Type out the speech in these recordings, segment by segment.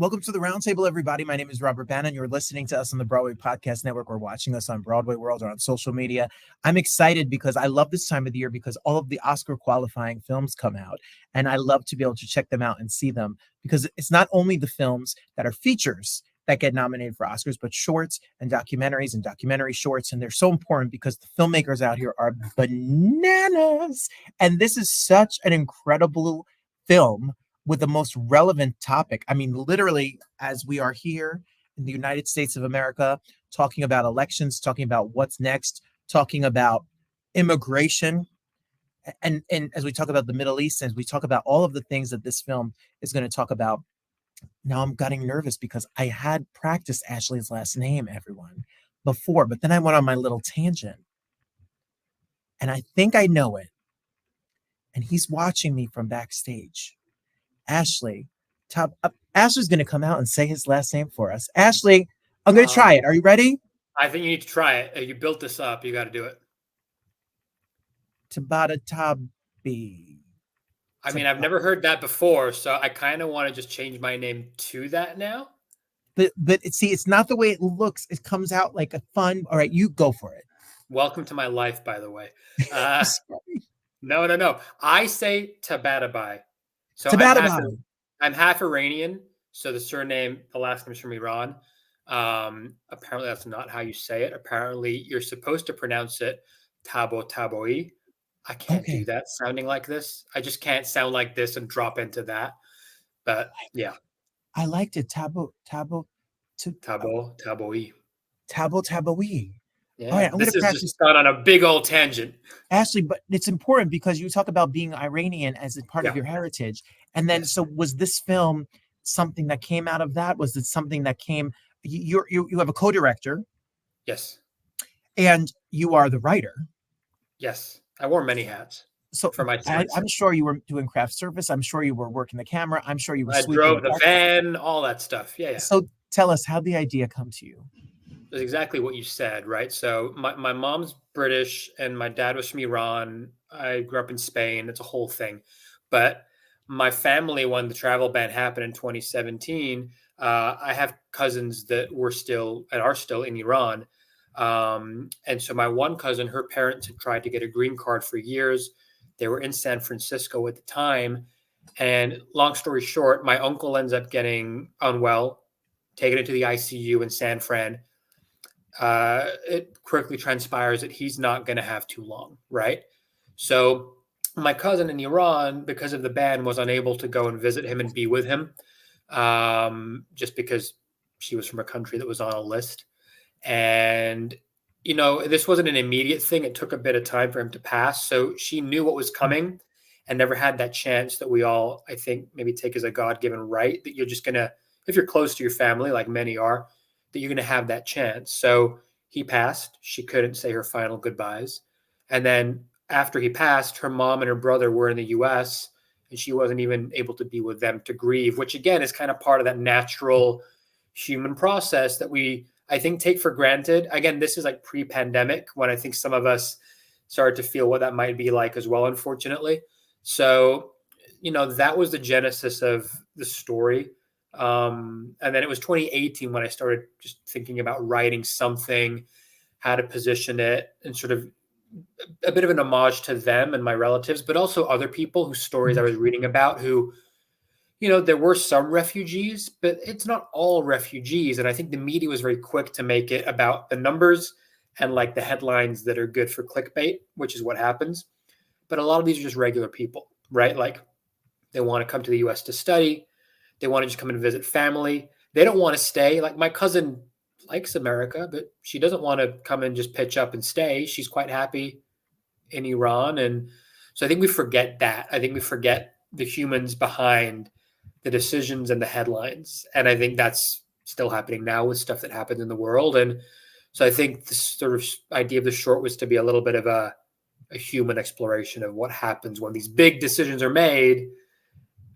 Welcome to the Roundtable, everybody. My name is Robert Bannon. You're listening to us on the Broadway Podcast Network or watching us on Broadway World or on social media. I'm excited because I love this time of the year because all of the Oscar qualifying films come out, and I love to be able to check them out and see them because it's not only the films that are features that get nominated for Oscars, but shorts and documentary shorts. And they're so important because the filmmakers out here are bananas. And this is such an incredible film with the most relevant topic. I mean, literally, as we are here in the United States of America, talking about elections, talking about what's next, talking about immigration, and as we talk about the Middle East, as we talk about all of the things that this film is going to talk about. Now I'm getting nervous because I had practiced Ashley's last name, everyone, before, but then I went on my little tangent. And I think I know it. And he's watching me from backstage. Ashley's going to come out and say his last name for us. Ashley, I'm going to try it. Are you ready? I think you need to try it. You built this up. You got to do it. Tabatabai. I mean, I've never heard that before, so I kind of want to just change my name to that now. But see, it's not the way it looks. It comes out like a fun. All right, you go for it. Welcome to my life, by the way. No. I say Tabatabai. So Tabatabai. I'm half Iranian, so the last name is from Iran. Apparently, that's not how you say it. Apparently, you're supposed to pronounce it Tabatabai. I can't do that sounding like this. I just can't sound like this and drop into that. But yeah. I liked it. Taboui. Yeah. All right, This is just gone on a big old tangent. Ashley, but it's important because you talk about being Iranian as a part of your heritage. And then, so was this film something that came out of that? Was it something that came, you have a co-director. Yes. And you are the writer. Yes. I wore many hats. So for my I'm sure you were doing craft service. I'm sure you were working the camera. I'm sure you were. I drove the van, all that stuff. Yeah. So tell us, how'd the idea come to you? That's exactly what you said, right? So my mom's British and my dad was from Iran. I grew up in Spain. It's a whole thing. But my family, when the travel ban happened in 2017, I have cousins that were still and are still in Iran. And so my one cousin, her parents had tried to get a green card for years. They were in San Francisco at the time. And long story short, my uncle ends up getting unwell, taken into the ICU in San Fran. It quickly transpires that he's not going to have too long, right? So my cousin in Iran, because of the ban, was unable to go and visit him and be with him, just because she was from a country that was on a list. And, this wasn't an immediate thing. It took a bit of time for him to pass. So she knew what was coming and never had that chance that we all, I think, maybe take as a God-given right, that you're just going to, if you're close to your family, like many are, that you're going to have that chance. So he passed. She couldn't say her final goodbyes. And then after he passed, her mom and her brother were in the US, and she wasn't even able to be with them to grieve, which again is kind of part of that natural human process that we, I think, take for granted. Again, this is like pre-pandemic when I think some of us started to feel what that might be like as well, unfortunately. So, that was the genesis of the story. And then it was 2018 when I started just thinking about writing something, how to position it, and sort of a bit of an homage to them and my relatives, but also other people whose stories I was reading about who, there were some refugees, but it's not all refugees. And I think the media was very quick to make it about the numbers and like the headlines that are good for clickbait, which is what happens. But a lot of these are just regular people, right? Like they want to come to the US to study. They want to just come and visit family. They don't want to stay. Like my cousin likes America, but she doesn't want to come and just pitch up and stay. She's quite happy in Iran. And so I think we forget that. I think we forget the humans behind the decisions and the headlines. And I think that's still happening now with stuff that happens in the world. And so I think this sort of idea of the short was to be a little bit of a human exploration of what happens when these big decisions are made,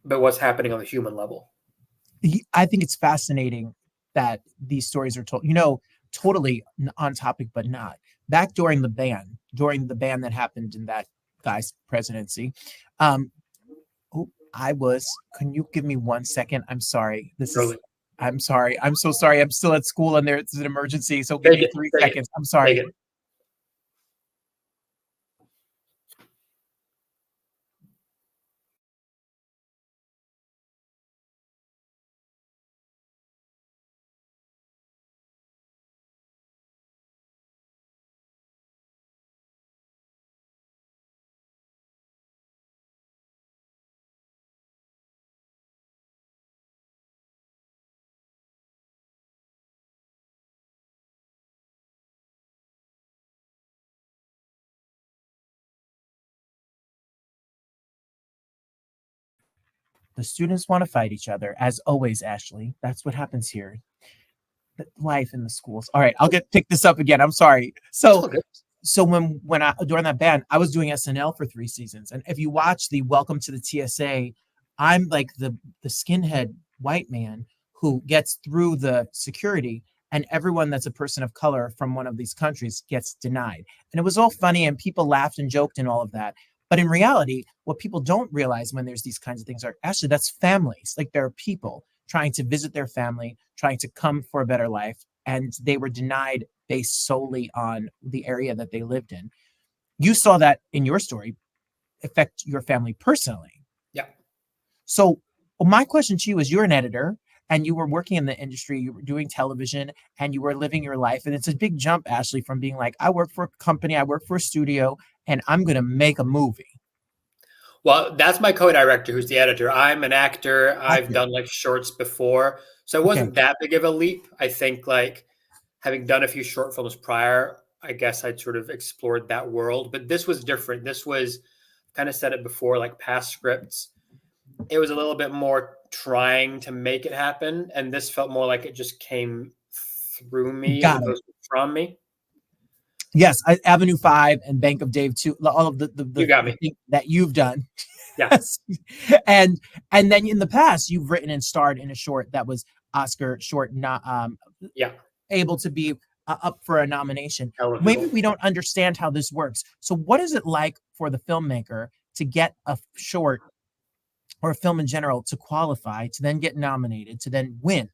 but what's happening on the human level. I think it's fascinating that these stories are told, totally on topic, but not. Back during the ban that happened in that guy's presidency, can you give me 1 second? I'm sorry. I'm sorry. I'm so sorry. I'm still at school and there's an emergency. So give Take me it. 3 seconds. I'm Take sorry. it. The students want to fight each other, as always, Ashley. That's what happens here. Life in the schools. All right, I'll pick this up again. I'm sorry. It's So all good. when I during that band, I was doing SNL for 3 seasons, and if you watch the Welcome to the TSA, I'm like the skinhead white man who gets through the security, and everyone that's a person of color from one of these countries gets denied. And it was all funny, and people laughed and joked and all of that. But in reality, what people don't realize when there's these kinds of things are actually that's families. Like there are people trying to visit their family, trying to come for a better life, and they were denied based solely on the area that they lived in. You saw that in your story affect your family personally. Yeah. So, my question to you is you're an editor and you were working in the industry, you were doing television and you were living your life. And it's a big jump, Ashley, from being like, I work for a company, I work for a studio, and I'm going to make a movie. Well, that's my co-director who's the editor. I'm an actor. I've Actor. done like shorts before. So it Okay. wasn't that big of a leap. I think like having done a few short films prior, I guess I'd sort of explored that world. But this was different. This was kind of said it before, like past scripts. It was a little bit more trying to make it happen. And this felt more like it just came through me as Got it. opposed to from me. Yes, Avenue 5 and Bank of Dave too. All of You got the me. thing that you've done. Yeah. Yes. and and then in the past you've written and starred in a short that was Oscar short, not Yeah. able to be up for a nomination. Maybe Eligible. we don't understand how this works. So what is it like for the filmmaker to get a short or a film in general to qualify, to then get nominated, to then win?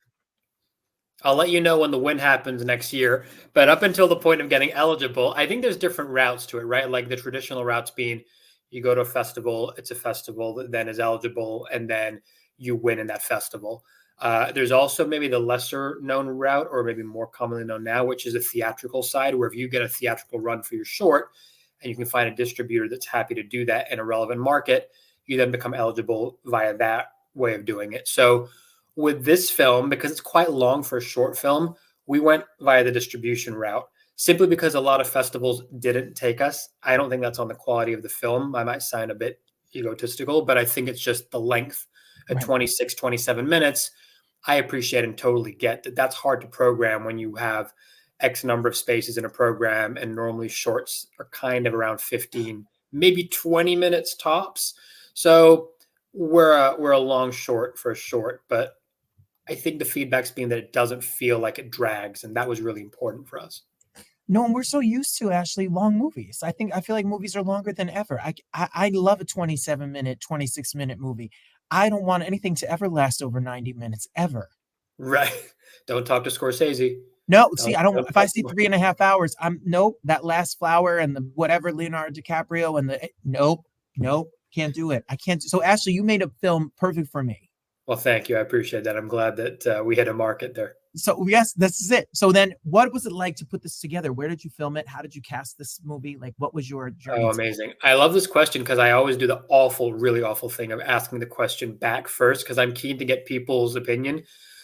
I'll let you know when the win happens next year. But up until the point of getting eligible, I think there's different routes to it, right? Like the traditional routes being you go to a festival, it's a festival that then is eligible, and then you win in that festival. There's also maybe the lesser known route, or maybe more commonly known now, which is a theatrical side, where if you get a theatrical run for your short and you can find a distributor that's happy to do that in a relevant market, you then become eligible via that way of doing it. So with this film, because it's quite long for a short film, we went via the distribution route simply because a lot of festivals didn't take us. I don't think that's on the quality of the film. I might sound a bit egotistical, but I think it's just the length at Right. 26, 27 minutes. I appreciate and totally get that that's hard to program when you have X number of spaces in a program, and normally shorts are kind of around 15, maybe 20 minutes tops. So we're a long short for a short, but I think the feedback's been that it doesn't feel like it drags, and that was really important for us. No, and we're so used to actually long movies. I feel like movies are longer than ever. I love a 27-minute, 26-minute movie. I don't want anything to ever last over 90 minutes ever. Right. Don't talk to Scorsese. No, see, Don't, I don't. don't If I talk see to 3.5 hours, I'm nope. That last flower and the whatever Leonardo DiCaprio and the nope, nope, can't do it. I can't. So Ashley, you made a film perfect for me. Well, thank you. I appreciate that. I'm glad that we hit a market there. So yes, this is it. So then, what was it like to put this together? Where did you film it? How did you cast this movie? Like, what was your journey? Oh, amazing. I love this question because I always do the awful, really awful thing of asking the question back first because I'm keen to get people's opinion.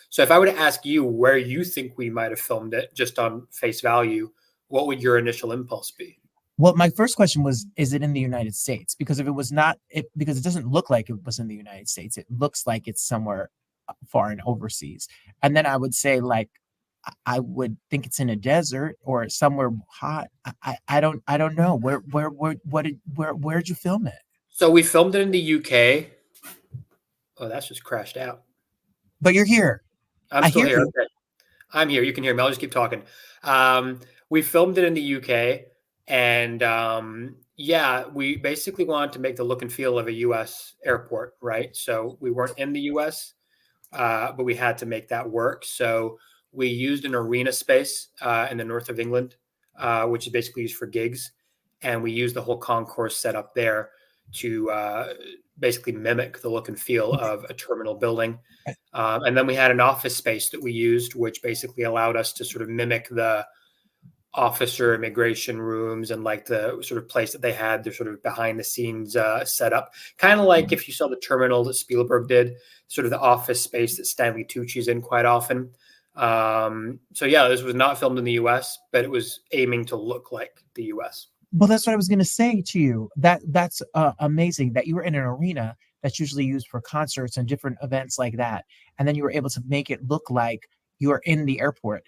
So if I were to ask you where you think we might have filmed it just on face value, what would your initial impulse be? Well, my first question was, is it in the United States? Because if it was not, because it doesn't look like it was in the United States. It looks like it's somewhere far and overseas. And then I would say, like, I would think it's in a desert or somewhere hot. I don't know. Where'd you film it? So we filmed it in the UK. Oh, that's just crashed out. But you're here. I'm I still hear here. you. Okay. I'm here. You can hear me. I'll just keep talking. We filmed it in the UK, and yeah, we basically wanted to make the look and feel of a US airport, right? So we weren't in the US. but we had to make that work. So we used an arena space in the north of England, which is basically used for gigs, and we used the whole concourse set up there to basically mimic the look and feel of a terminal building. And then we had an office space that we used, which basically allowed us to sort of mimic the officer immigration rooms and like the sort of place that they had their sort of behind the scenes setup, kind of like if you saw the terminal that Spielberg did, sort of the office space that Stanley Tucci's in quite often. So yeah, this was not filmed in the US, but it was aiming to look like the US. Well, that's what I was going to say to you. That's amazing that you were in an arena that's usually used for concerts and different events like that, and then you were able to make it look like you are in the airport.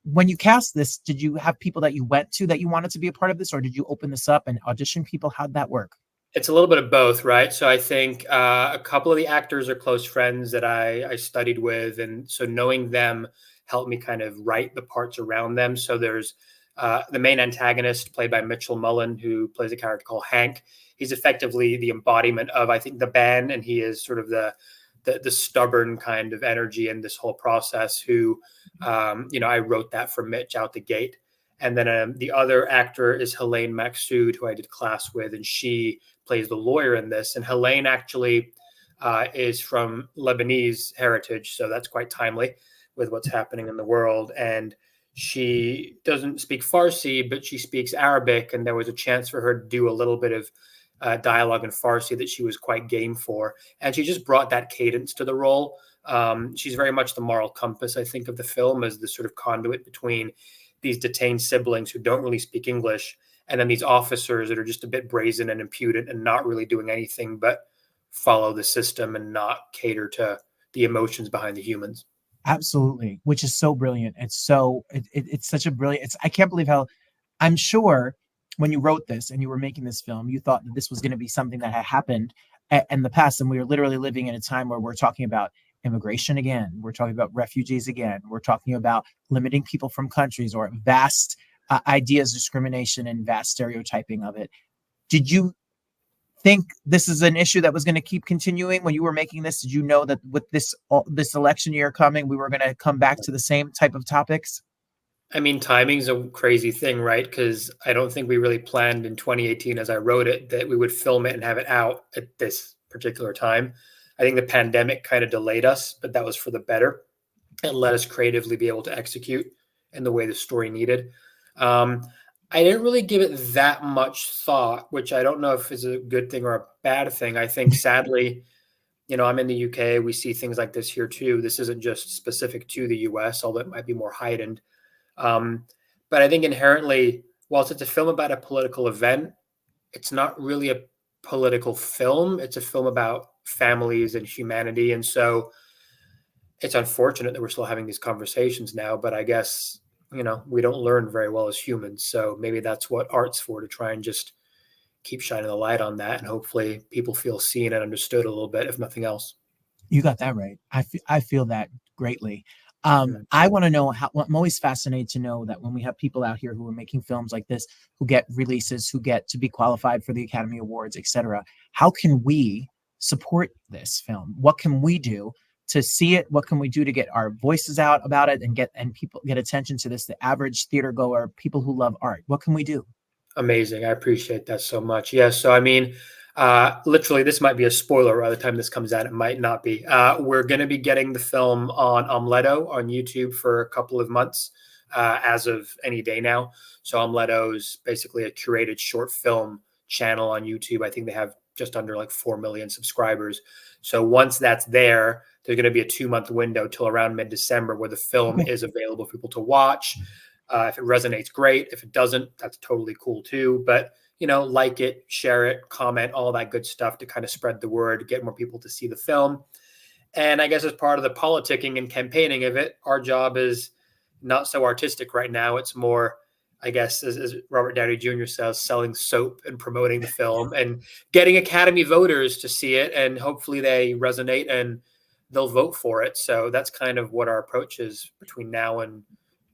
When you cast this, did you have people that you went to that you wanted to be a part of this, or did you open this up and audition people? How'd that work? It's a little bit of both, right? So I think a couple of the actors are close friends that I studied with, and so knowing them helped me kind of write the parts around them. So there's the main antagonist, played by Mitchell Mullen, who plays a character called Hank. He's effectively the embodiment of, I think, the band, and he is sort of the stubborn kind of energy in this whole process. Who, I wrote that for Mitch out the gate. And then the other actor is Helene Maksoud, who I did class with, and she plays the lawyer in this. And Helene actually is from Lebanese heritage, so that's quite timely with what's happening in the world. And she doesn't speak Farsi, but she speaks Arabic, and there was a chance for her to do a little bit of dialogue in Farsi that she was quite game for. And she just brought that cadence to the role. She's very much the moral compass, I think, of the film, as the sort of conduit between these detained siblings who don't really speak English, and then these officers that are just a bit brazen and impudent and not really doing anything but follow the system and not cater to the emotions behind the humans. Absolutely, which is so brilliant. It's such a brilliant. I can't believe how. I'm sure when you wrote this and you were making this film, you thought that this was going to be something that had happened in the past, and we are literally living in a time where we're talking about immigration again. We're talking about refugees again. We're talking about limiting people from countries, or vast ideas, discrimination, and vast stereotyping of it. Did you think this is an issue that was going to keep continuing when you were making this? Did you know that with this election year coming, we were going to come back to the same type of topics? I mean, timing's a crazy thing, right? Because I don't think we really planned in 2018, as I wrote it, that we would film it and have it out at this particular time. I think the pandemic kind of delayed us, but that was for the better and let us creatively be able to execute in the way the story needed. I didn't really give it that much thought, which I don't know if is a good thing or a bad thing. I think, sadly, I'm in the UK. We see things like this here too. This isn't just specific to the US, although it might be more heightened. But I think inherently, whilst it's a film about a political event, it's not really a political film. It's a film about families and humanity. And so it's unfortunate that we're still having these conversations now, but I guess, we don't learn very well as humans. So maybe that's what art's for, to try and just keep shining the light on that. And hopefully people feel seen and understood a little bit, if nothing else. You got that right. I feel that greatly. I want to know I'm always fascinated to know that when we have people out here who are making films like this, who get releases, who get to be qualified for the Academy Awards, etc., how can we support this film? What can we do to see it? What can we do to get our voices out about it and people get attention to this, the average theater goer, people who love art? What can we do? Amazing. I appreciate that so much. Yeah. So, I mean, literally, this might be a spoiler by the time this comes out. It might not be. We're going to be getting the film on Omleto on YouTube for a couple of months, as of any day now. So Omleto is basically a curated short film channel on YouTube. I think they have just under like 4 million subscribers. So once that's there, there's going to be a 2-month window till around mid-December where the film is available for people to watch. If it resonates, great. If it doesn't, that's totally cool too. But like it, share it, comment, all that good stuff to kind of spread the word, get more people to see the film. And I guess as part of the politicking and campaigning of it, our job is not so artistic right now. It's more, I guess, as Robert Downey Jr. says, selling soap and promoting the film and getting Academy voters to see it. And hopefully they resonate and they'll vote for it. So that's kind of what our approach is between now and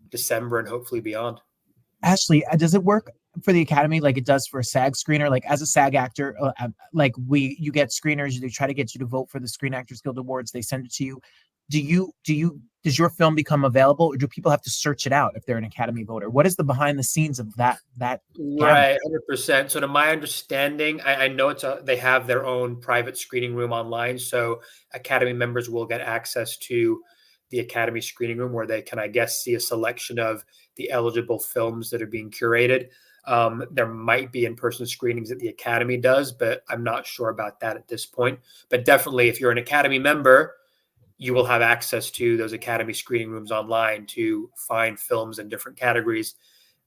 December and hopefully beyond. Ashley, does it work for the Academy like it does for a SAG screener? Like, as a SAG actor, you get screeners, they try to get you to vote for the Screen Actors Guild Awards, they send it to you. does your film become available, or do people have to search it out if they're an Academy voter? What is the behind the scenes of that gathering? Right, 100%. So to my understanding, I know they have their own private screening room online. So Academy members will get access to the Academy screening room where they can, I guess, see a selection of the eligible films that are being curated. There might be in-person screenings that the Academy does, but I'm not sure about that at this point. But definitely, if you're an Academy member, you will have access to those Academy screening rooms online to find films in different categories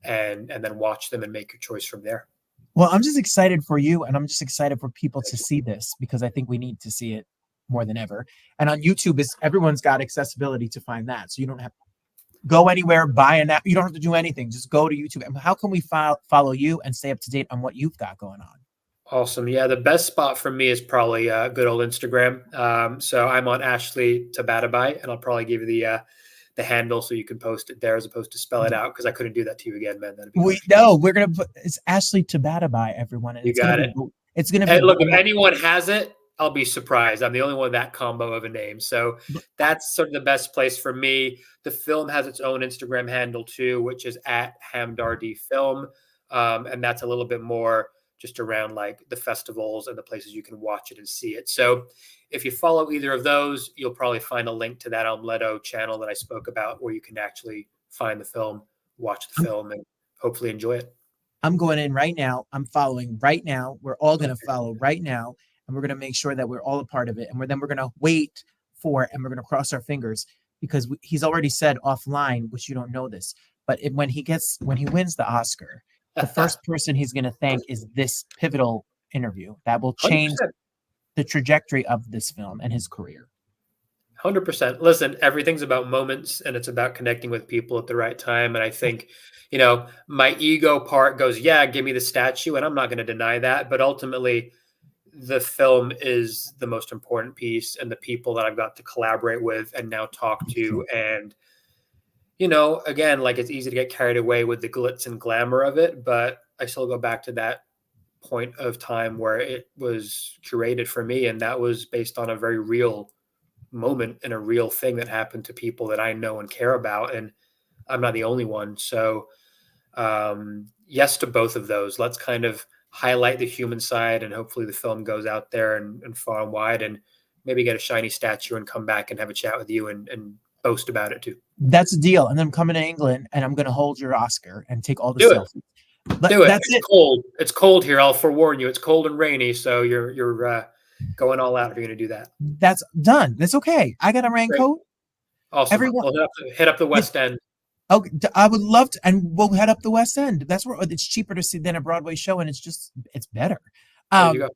and then watch them and make your choice from there. Well, I'm just excited for you, and I'm just excited for people to see this, because I think we need to see it more than ever. And on YouTube, everyone's got accessibility to find that, so you don't have to go anywhere, buy an app. You don't have to do anything. Just go to YouTube. And how can we follow you and stay up to date on what you've got going on? Awesome. Yeah, the best spot for me is probably good old Instagram. So I'm on Ashley Tabatabai, and I'll probably give you the handle so you can post it there as opposed to spell it out, because I couldn't do that to you again, man. We're gonna put, it's Ashley Tabatabai, everyone. And you got it. It's gonna be. Hey, look, if anyone has it, I'll be surprised. I'm the only one with that combo of a name. So that's sort of the best place for me. The film has its own Instagram handle too, which is at HAMDARDI Film. And that's a little bit more just around like the festivals and the places you can watch it and see it. So if you follow either of those, you'll probably find a link to that Omleto channel that I spoke about, where you can actually find the film, watch the film, and hopefully enjoy it. I'm going in right now. I'm following right now. We're all going to follow right now. And we're going to make sure that we're all a part of it. And then we're going to wait for, and we're going to cross our fingers, because he's already said offline, which you don't know this, but when he wins the Oscar, the first person he's going to thank is this pivotal interview that will change 100%. The trajectory of this film and his career. 100%. Listen, everything's about moments, and it's about connecting with people at the right time. And I think, my ego part goes, yeah, give me the statue. And I'm not going to deny that. But ultimately, the film is the most important piece, and the people that I've got to collaborate with and now talk to. And, again, like, it's easy to get carried away with the glitz and glamour of it, but I still go back to that point of time where it was curated for me. And that was based on a very real moment and a real thing that happened to people that I know and care about. And I'm not the only one. So, yes to both of those. Let's kind of highlight the human side, and hopefully the film goes out there and far and wide, and maybe get a shiny statue and come back and have a chat with you and boast about it too. That's a deal. And then I'm coming to England, and I'm going to hold your Oscar and take all the Do selfies. Do it. That's it's cold. It's cold here. I'll forewarn you. It's cold and rainy. So you're going all out if you're going to do that. That's done. That's okay. I got a raincoat. Awesome. Everyone, we'll hit up the West End. Okay, I would love to, and we'll head up the West End. That's where it's cheaper to see than a Broadway show, and it's better. There you go.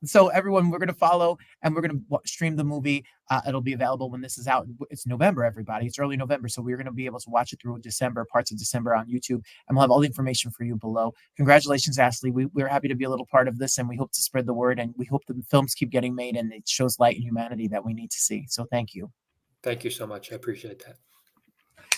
So everyone, we're going to follow, and we're going to stream the movie. It'll be available when this is out. It's November, everybody. It's early November, so we're going to be able to watch it through December, parts of December on YouTube, and we'll have all the information for you below. Congratulations, Ashley. We're happy to be a little part of this, and we hope to spread the word, and we hope the films keep getting made, and it shows light and humanity that we need to see. So thank you. Thank you so much. I appreciate that.